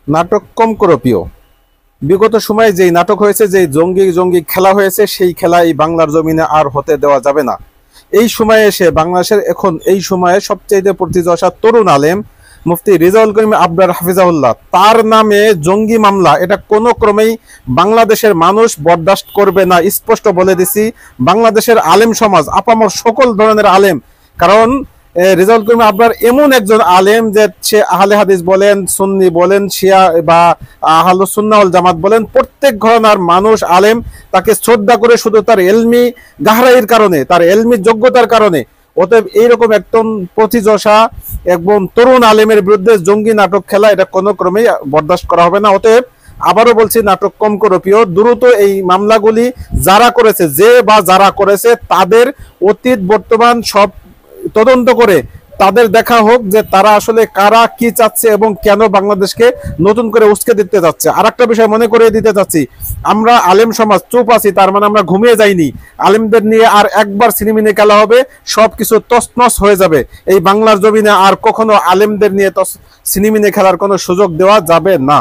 নাটক কম করো প্রিয়। বিগত সময়ে যেই নাটক হয়েছে, যেই জঙ্গি জঙ্গি খেলা হয়েছে, সেই খেলা এই বাংলার জমিনে আর হতে দেওয়া যাবে না। এই সময়ে এসে বাংলাদেশের এখন এই সময়ে সবচেয়ে প্রতিযশা তরুণ আলেম মুফতি রেজাউল করিম আবরার হাফিজাউল্লাহ, তার নামে জঙ্গি মামলা, এটা কোনো ক্রমেই বাংলাদেশের মানুষ বরদাস্ত করবে না। স্পষ্ট বলে দিছি, বাংলাদেশের আলেম সমাজ, আপামর সকল ধরনের আলেম। কারণ রেজাউল করিম আবরার এমন একজন আলেম যে সে আহলে হাদিস বলেন, সুন্নি বলেন, শিয়া বা আহলুস সুন্নাহ ওয়াল জামাত বলেন, প্রত্যেক ঘরানার মানুষ আলেম তাকে শ্রদ্ধা করে শুধু তার এলমি গাহরাইয়ের কারণে, তার এলমি যোগ্যতার কারণে। অতএব এইরকম একজন প্রতিযশা একজন তরুণ আলেমের বিরুদ্ধে জঙ্গি নাটক খেলা, এটা কোনো ক্রমেই বরদাস্ত করা হবে না। অতএব আবারও বলছি, নাটক কম করো প্রিয়। দ্রুত এই মামলাগুলি যারা করেছে, যে বা যারা করেছে, তাদের অতীত বর্তমান সব তদন্ত করে তাদের দেখা হোক যে তারা আসলে কারা কি চাচ্ছে এবং কেন বাংলাদেশকে নতুন করে উস্কে দিতে যাচ্ছে। আর একটা বিষয় মনে করিয়ে দিতে চাচ্ছি, আমরা আলেম সমাজ চুপ আছি তার মানে আমরা ঘুমিয়ে যাইনি। আলেমদের নিয়ে আর একবার সিনেমিনে খেলা হবে, সবকিছু তছনছ হয়ে যাবে। এই বাংলার জমিনে আর কখনো আলেমদের নিয়ে সিনেমিনে খেলার কোনো সুযোগ দেওয়া যাবে না।